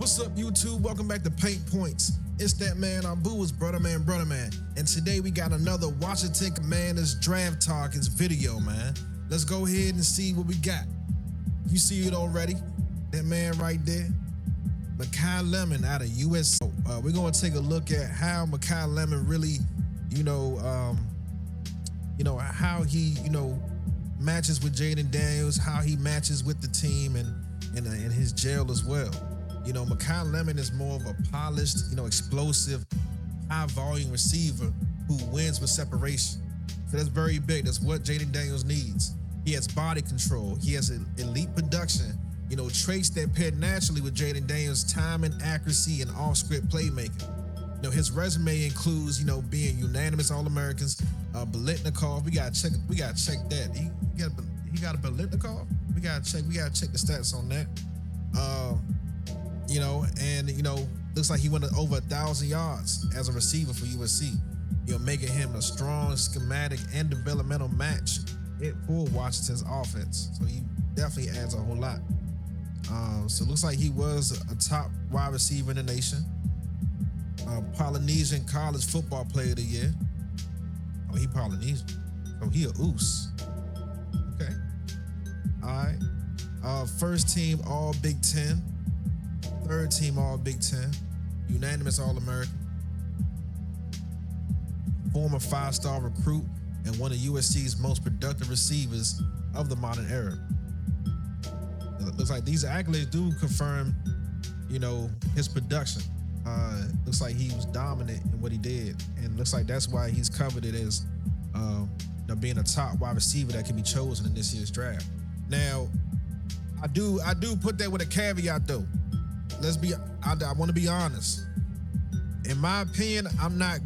What's up, YouTube? Welcome back to Paint Points. It's that man, Abu's brother man. And today we got another Washington Commanders draft talk. It's video, man. Let's go ahead and see what we got. You see it already. That man right there, Makai Lemon out of US. We're gonna take a look at how Makai Lemon really, how he, matches with Jaden Daniels, how he matches with the team and his jail as well. Makai Lemon is more of a polished, explosive, high-volume receiver who wins with separation. So that's very big. That's what Jaden Daniels needs. He has body control. He has elite production, traits that pair naturally with Jaden Daniels' timing, accuracy, and off-script playmaking. His resume includes, being unanimous All-Americans, Biletnikoff. We gotta check that. He got a Biletnikoff? We gotta check the stats on that. Looks like he went over 1,000 yards as a receiver for USC. Making him a strong schematic and developmental match for Washington's offense. So he definitely adds a whole lot. So it looks like he was a top wide receiver in the nation. Polynesian College Football Player of the Year. Oh, he Polynesian. Oh, he a oos. Okay. All right. First team All Big Ten. Third team All Big Ten. Unanimous All-American. Former 5-star recruit and one of USC's most productive receivers of the modern era. It looks like these accolades do confirm, his production. Looks like he was dominant in what he did, and looks like that's why he's coveted as being a top wide receiver that can be chosen in this year's draft. Now, I do put that with a caveat though. I want to be honest. In my opinion, I'm not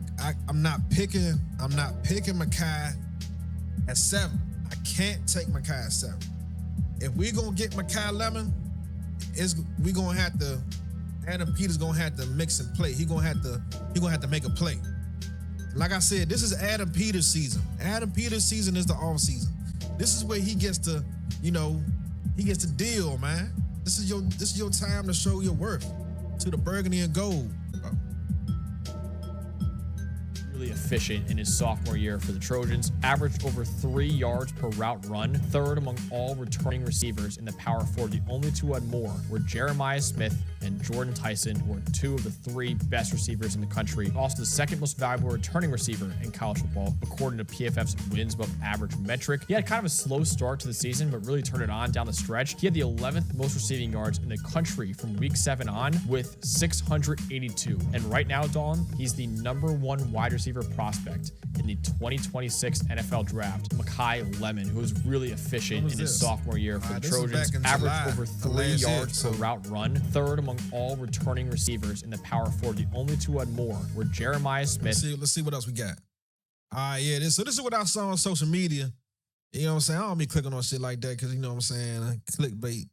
picking Makai at 7. I can't take Makai at 7. If we're gonna get Makai Lemon, we gonna have to. Adam Peters gonna have to mix and play. He gonna have to make a play. Like I said, this is Adam Peters' season. Adam Peters' season is the off season. This is where he gets to, he gets to deal, man. This is your time to show your worth to the burgundy and gold. Really efficient in his sophomore year for the Trojans, averaged over 3 yards per route run, third among all returning receivers in the Power 4. The only two who had more were Jeremiah Smith and Jordan Tyson, who are two of the 3 best receivers in the country. Also the second most valuable returning receiver in college football, according to PFF's wins above average metric. He had kind of a slow start to the season, but really turned it on down the stretch. He had the 11th most receiving yards in the country from week 7 on with 682. And right now, Dawn, he's the #1 wide receiver prospect in the 2026 NFL draft. Makai Lemon, who was really efficient in his sophomore year for the Trojans, averaged over 3 yards per route run, third among all returning receivers in the Power 4. The only two who had more were Jeremiah Smith. Let's see what else we got. All right, yeah. This is what I saw on social media. You know what I'm saying? I don't be clicking on shit like that because, clickbait,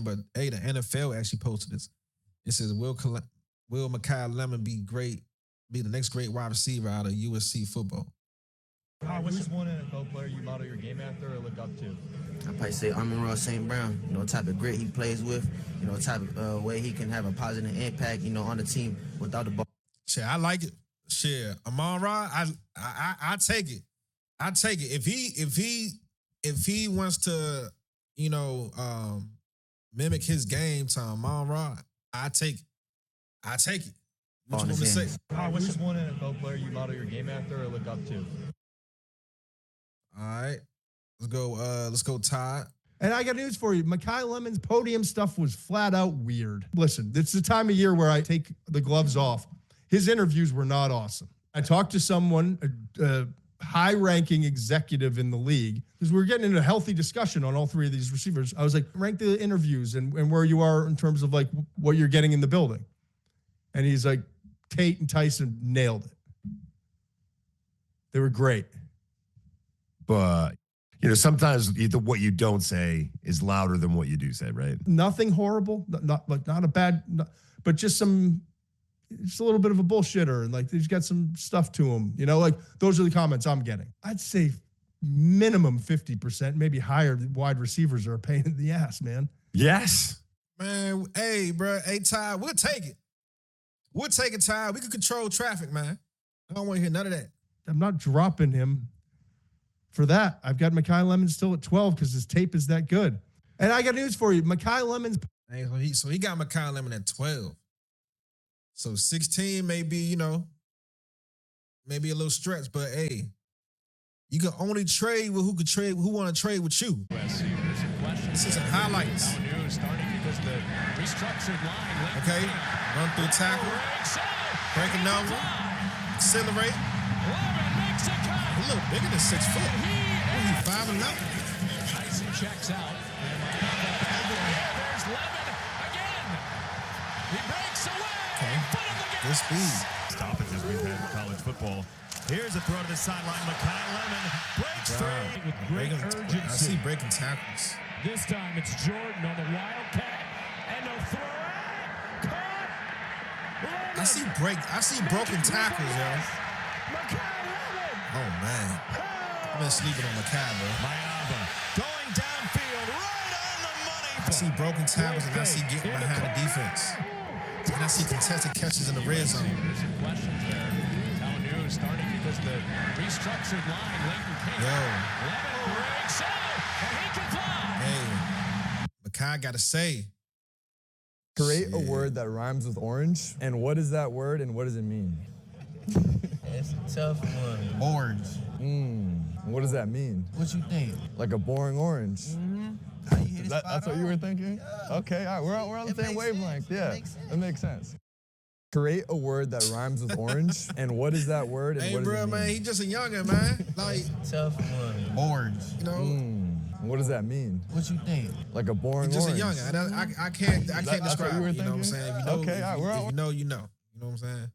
But, hey, the NFL actually posted this. It says, will Makai Lemon be the next great wide receiver out of USC football? What's one NFL player you model your game after or look up to? I'd probably say Amon-Ra St. Brown, type of grit he plays with, type of way he can have a positive impact, on the team without the ball. Shit, I like it. Shit, Amon-Ra, I take it. I take it. If he wants to, mimic his game to Amon-Ra, I take it. What you want me to say? What's one NFL player you model your game after or look up to? All right. Let's go, Todd. And I got news for you. Makai Lemon's podium stuff was flat out weird. Listen, it's the time of year where I take the gloves off. His interviews were not awesome. I talked to someone, a high-ranking executive in the league, because we were getting into a healthy discussion on all 3 of these receivers. I was like, rank the interviews and where you are in terms of like what you're getting in the building. And he's like, Tate and Tyson nailed it. They were great. But, sometimes what you don't say is louder than what you do say, right? Nothing horrible, not a bad, but just a little bit of a bullshitter. And like, he's got some stuff to him, those are the comments I'm getting. I'd say minimum 50%, maybe higher. Wide receivers are a pain in the ass, man. Yes. Man, hey, bro. Hey, Ty, we'll take it. We'll take it, Ty. We can control traffic, man. I don't want to hear none of that. I'm not dropping him for that. I've got Makai Lemon still at 12 because his tape is that good. And I got news for you. Makai Lemon's. Hey, so he got Makai Lemon at 12. So 16 may be, you know, maybe a little stretch, but hey, you can only trade with who want to trade with you. This is some highlights. Okay, run through tackle, break another, accelerate. A little bigger than 6 foot. Oh, he's 5'11". Tyson checks out. There's Lemon again. He breaks away. Okay, good speed. Stoppages we've had in college football. Here's a throw to the sideline. Makai Lemon breaks through with great urgency. I see breaking tackles. This time it's Jordan on the Wildcat, and no throw. Caught. I see broken tackles, yo. Makai Lemon. Oh man, I've been sleeping on Makai, bro. Mayava going downfield, right on the money. I see broken tackles and I see getting behind the defense. And I see contested catches in the red zone. There's some questions there. How new starting because the restructured line late in camp. Yo. Lemon breaks out, and he can fly. Hey, Makai got to say. Create a Shit. word that rhymes with orange. And what is that word and what does it mean? It's a tough one. Orange. What does that mean? What you think? Like a boring orange. How you hit it spot That's what you were on? thinking? Yeah. Okay, all right, we're on the It same makes wavelength. sense. It Yeah, makes sense. it makes sense. Create a word that rhymes with orange. And what is that word and Hey, what does bro, it mean? man, he just a youngin', man. Like, Tough one. orange, you know? What does that mean? What you think? Like a boring He just a orange. youngin'. I can't that's what describe you were it, you know what I'm thinking? saying? If you know, Okay, all right, if you know, you know. You know what I'm saying?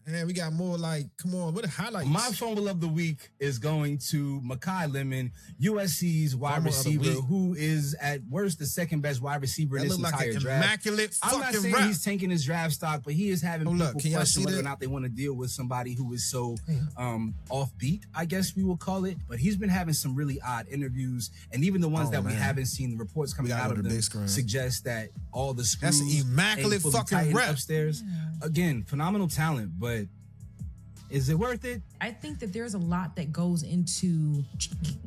Man, we got more like, come on, what the highlights? My fumble of the week is going to Makai Lemon, USC's wide Fumble of the receiver, week. who is at worst the second best wide receiver in That this look like entire an draft. immaculate I'm not fucking saying rap. he's tanking his draft stock, but he is having Oh, look, people can y'all question see whether that? or not they want to deal with somebody who is so offbeat, I guess we will call it. But he's been having some really odd interviews, and even the ones Oh, that we man. haven't seen, the reports coming gotta out go of to the them big screen. suggest that all the screws That's an immaculate ain't fully fucking tightened rep. upstairs. Again, phenomenal talent, but is it worth it? I think that there's a lot that goes into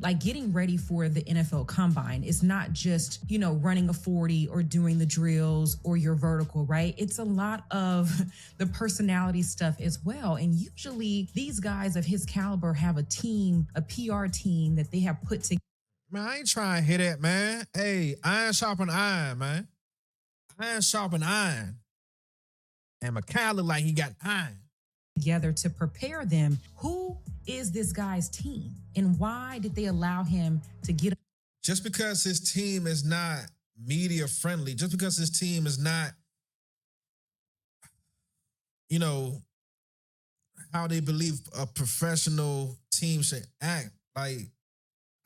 like getting ready for the NFL combine. It's not just, you know, running a 40 or doing the drills or your vertical, right? It's a lot of the personality stuff as well. And usually these guys of his caliber have a team, a PR team that they have put together. Man, I ain't trying to hit that, man. Hey, iron sharpen iron, man. Iron sharpen iron. And Makai look like he got iron. Together to prepare them. Who is this guy's team and why did they allow him to get? Just because his team is not media friendly, just because his team is not, you know, how they believe a professional team should act. Like,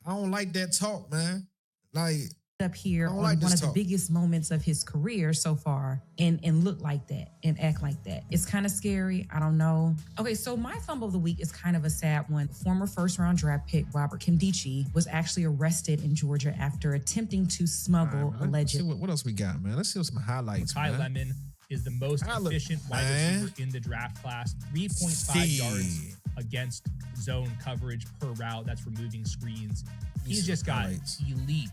I don't like that talk, man. Like, Up here I on don't like one this of talk. the biggest moments of his career so far and look like that and act like that. It's kind of scary. I don't know. Okay, so my fumble of the week is kind of a sad one. Former first-round draft pick Robert Kimdichie was actually arrested in Georgia after attempting to smuggle let's see alleged. what else we got, man. Let's see some highlights, Makai man. Lemon is the most Look, efficient wide man. receiver in the draft class. 3.5 Shit. yards against zone coverage per route. That's removing screens. He's see just some got highlights. elite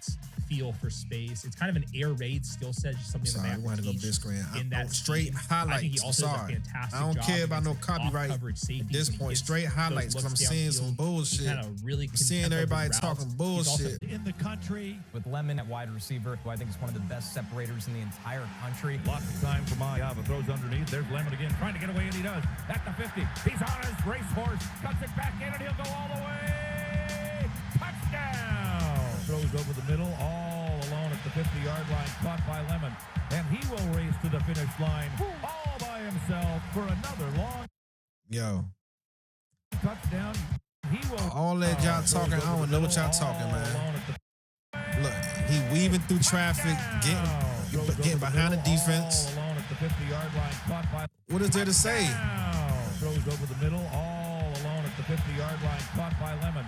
feel for space. It's kind of an air raid skill set, just something Sorry, that we they want have to to go teach big screen. in that Straight scheme. highlights. I think he also I'm does a sorry. fantastic I don't job care about no against copyright off-coverage safety at this when he point. gets Straight those highlights because I'm looks seeing some downfield. bullshit. He kind of really I'm seeing can everybody tempo the talking routes. He's also bullshit. In the country. With Lemon at wide receiver, who I think is one of the best separators in the entire country. Lots of time for Mayava. Throws underneath. There's Lemon again, trying to get away, and he does. At the 50. He's on his racehorse. Cuts it back in, and he'll go all the way. Touchdown. Throws over the middle, all alone at the 50-yard line. Caught by Lemon. And he will race to the finish line all by himself for another long Yo, touchdown. He will. all that y'all talking, I don't know what y'all talking, man. Look, he weaving through traffic, getting behind the defense. All alone at the 50-yard line. Caught by What is there to say? Throws over the middle, all alone at the 50-yard line. Caught by Lemon.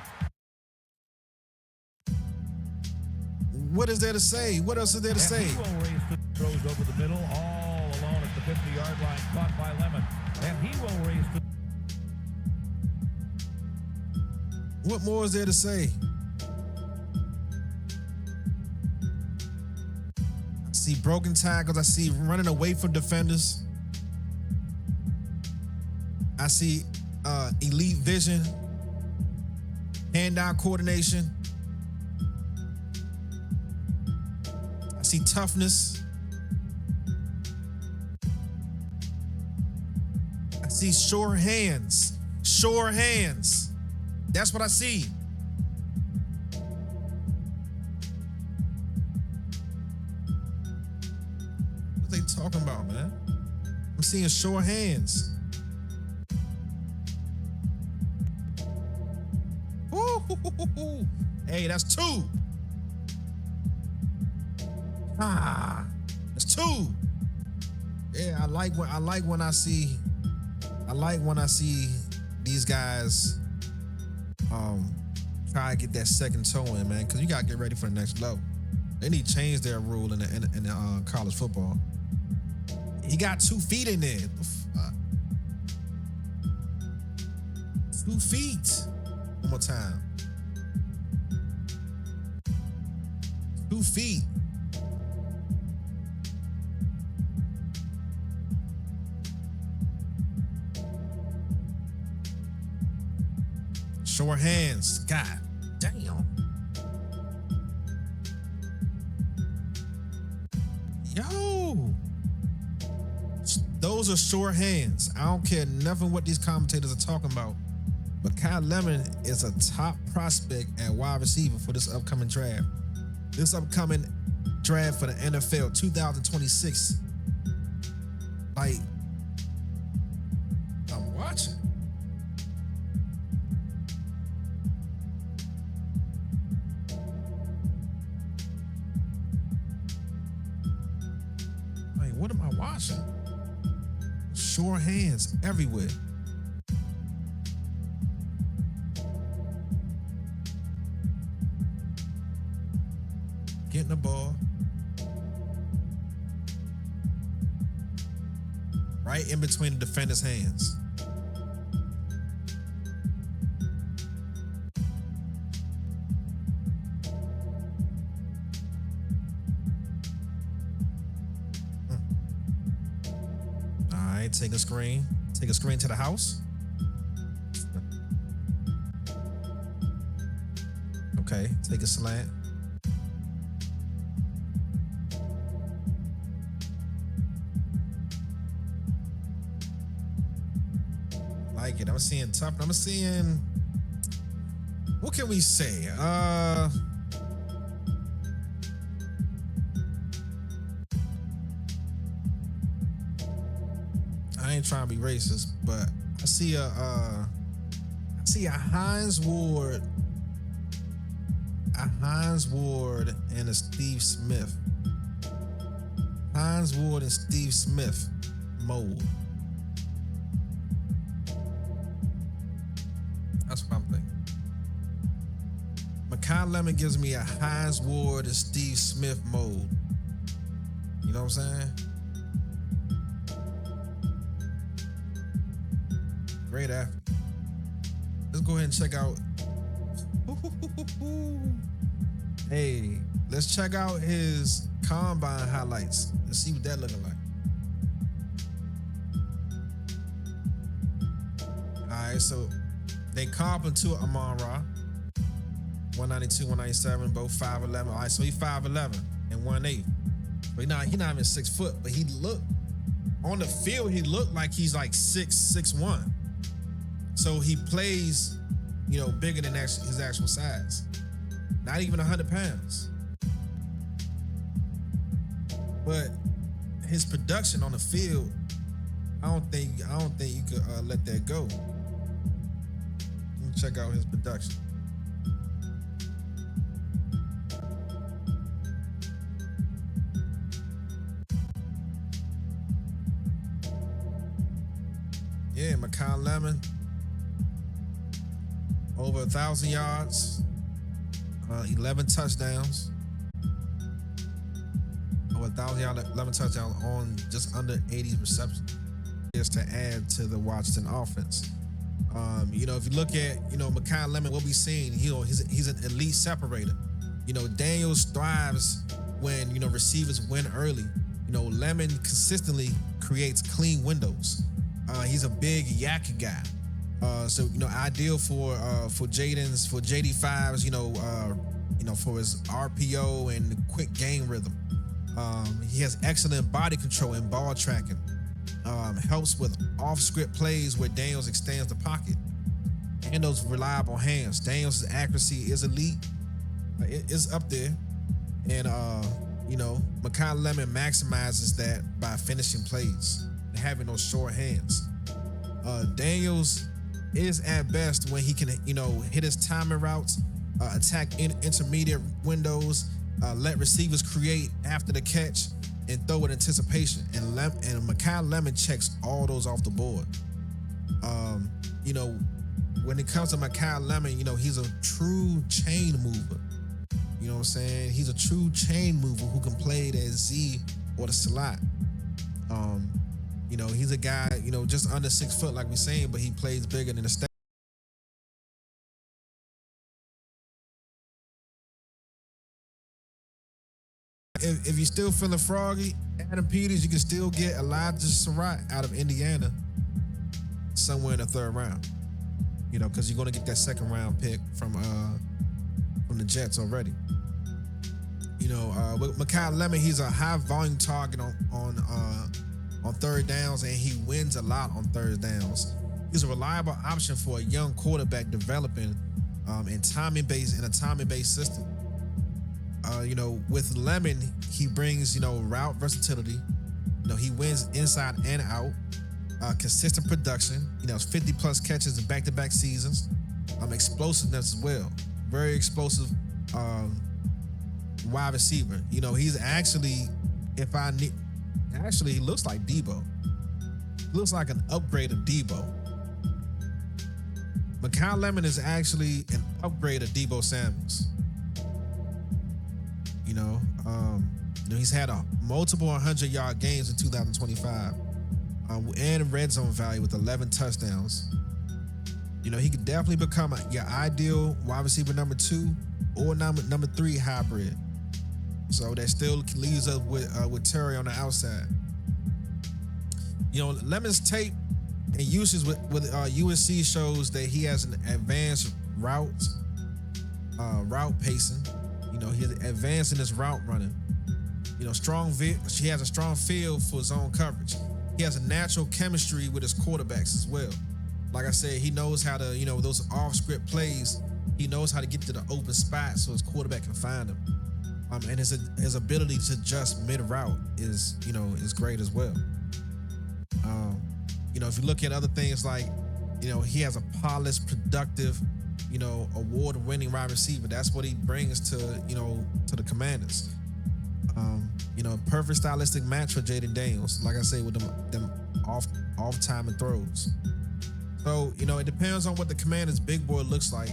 What is there to say? What else is there to And say? he will race the throws over the middle, all alone at the 50-yard line, caught by Lemon. And he will race the What more is there to say? I see broken tackles. I see running away from defenders. I see elite vision, hand-down coordination. I see toughness. I see sure hands. Sure hands. That's what I see. What are they talking about, man? I'm seeing sure hands. Woo-hoo-hoo-hoo-hoo. Hey, that's two. That's two. Yeah, I like when I see these guys try to get that second toe in, man, because you gotta get ready for the next level. They need to change their rule in the college football. He got 2 feet in there. 2 feet. One more time. 2 feet. Short hands. God damn. Yo. Those are short hands. I don't care nothing what these commentators are talking about. Makai Lemon is a top prospect at wide receiver for this upcoming draft. This upcoming draft for the NFL 2026. Like, I'm watching. Like, what am I watching? Sure hands everywhere. Getting the ball. Right in between the defender's hands. All right, take a screen. Take a screen to the house. Okay, take a slant. Like it. I'm seeing tough. I'm seeing. What can we say? I ain't trying to be racist, but I see a Hines Ward and a Steve Smith. Hines Ward and Steve Smith mold. That's what I'm thinking. Makai Lemon gives me a Hines Ward and Steve Smith mold. You know what I'm saying? Great athlete. Let's go ahead and check out. Hey, let's check out his combine highlights. Let's see what that looking like. All right, so they comp him to Amon-Ra. 192, 197, both 5'11". All right, so he's 5'11" and 1'8". But he not even 6 foot, but he looked on the field, he looked like he's like 6'1". So he plays, bigger than his actual size. Not even 100 pounds. But his production on the field, I don't think you could let that go. Let me check out his production. Yeah, Makai Lemon, over 1,000 yards, 11 touchdowns. over 1,000 yards, 11 touchdowns on just under 80 receptions. Just to add to the Washington offense. If you look at, Makai Lemon, what we've seen, he's an elite separator. Daniels thrives when, receivers win early. Lemon consistently creates clean windows. He's a big yakka guy. Ideal for JD5s, for his RPO and quick game rhythm. He has excellent body control and ball tracking. Helps with off-script plays where Daniels extends the pocket. And those reliable hands. Daniels' accuracy is elite. It's up there. And, Makai Lemon maximizes that by finishing plays and having those short hands. Daniels is at best when he can, hit his timing routes, attack intermediate windows, let receivers create after the catch, and throw with anticipation. And Makai Lemon checks all those off the board. When it comes to Makai Lemon, he's a true chain mover. You know what I'm saying? He's a true chain mover who can play the Z or the slot. He's a guy, just under 6 foot, like we're saying, but he plays bigger than the staff. If you're still feeling froggy, Adam Peters, you can still get Elijah Surratt out of Indiana somewhere in the 3rd round. Because you're going to get that 2nd round pick from the Jets already. With Makai Lemon, he's a high volume target on 3rd downs, and he wins a lot on 3rd downs. He's a reliable option for a young quarterback developing in a timing-based system. With Lemon, he brings, route versatility. He wins inside and out. Consistent production. 50 plus catches in back-to-back seasons. Explosiveness as well. Very explosive wide receiver. He's actually, he looks like Debo. He looks like an upgrade of Debo. Makai Lemon is actually an upgrade of Debo Samuels. He's had multiple 100-yard games in 2025, and red zone value with 11 touchdowns. He could definitely become your ideal wide receiver number 2 or number 3 hybrid. So that still leaves us with Terry on the outside. Lemon's tape and usage with USC shows that he has an advanced route pacing. He's advanced in his route running. He has a strong feel for zone coverage. He has a natural chemistry with his quarterbacks as well. Like I said, he knows how to, those off-script plays, he knows how to get to the open spot so his quarterback can find him. And his ability to adjust mid-route is great as well. If you look at other things like, he has a polished, productive, award-winning wide receiver. That's what he brings to the Commanders. Perfect stylistic match for Jaden Daniels. Like I say, with them off time and throws. So, it depends on what the Commanders' big board looks like.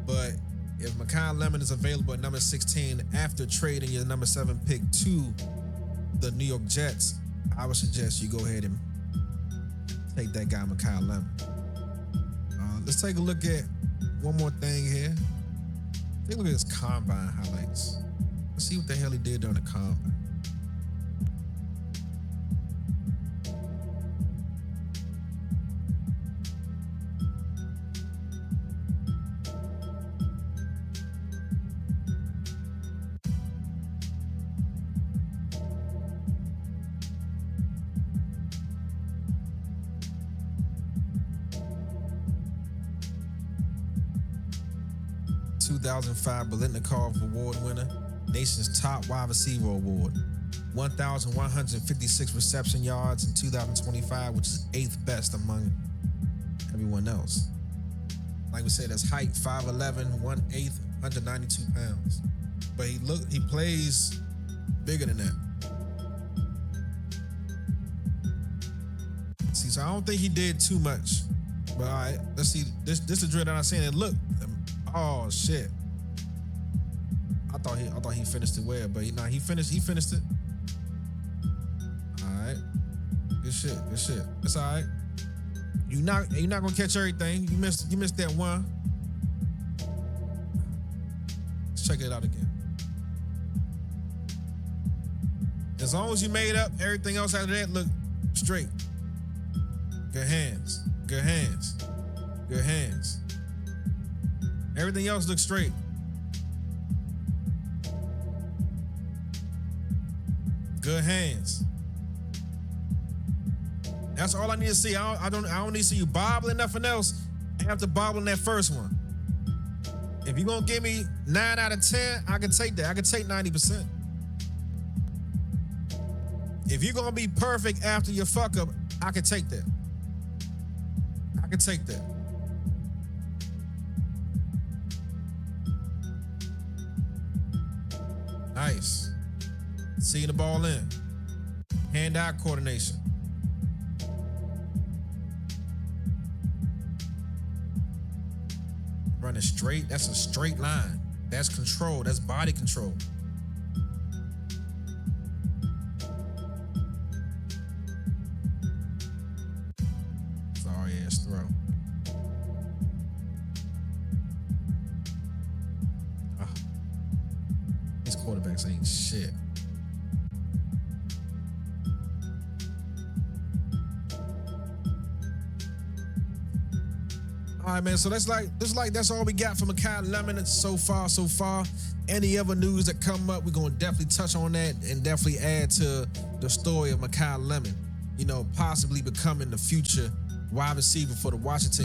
But if Makai Lemon is available at number 16 after trading your number 7 pick to the New York Jets, I would suggest you go ahead and take that guy, Makai Lemon. Let's take a look at one more thing here. Take a look at his combine highlights. Let's see what the hell he did during the combine. '2005 Biletnikoff Award winner, nation's top wide receiver award, 1,156 reception yards in 2025, which is 8th best among everyone else. Like we said, his height 5'11", 1/8, 192 pounds. But he plays bigger than that. See, so I don't think he did too much. But all right, let's see. This is the drill that I'm saying. And look, oh shit. I thought he finished it well, but he finished it. Good shit. Good shit. It's all right. You're not gonna catch everything. You missed that one. Let's check it out again. As long as you made up, everything else after that look straight. Good hands. Good hands. Good hands. Everything else looks straight. Good hands. That's all I need to see. I don't need to see you bobbling nothing else after bobbling that first one. If you're gonna give me 9 out of 10, I can take that. I can take 90%. If you're gonna be perfect after your fuck up, I can take that. I can take that. Nice. Seeing the ball in. Hand-eye coordination. Running straight, that's a straight line. That's control, that's body control. Sorry ass throw. These quarterbacks ain't shit. All right, man. So that's all we got from Makai Lemon so far. Any other news that come up, we're gonna definitely touch on that and definitely add to the story of Makai Lemon. You know, possibly becoming the future wide receiver for the Washington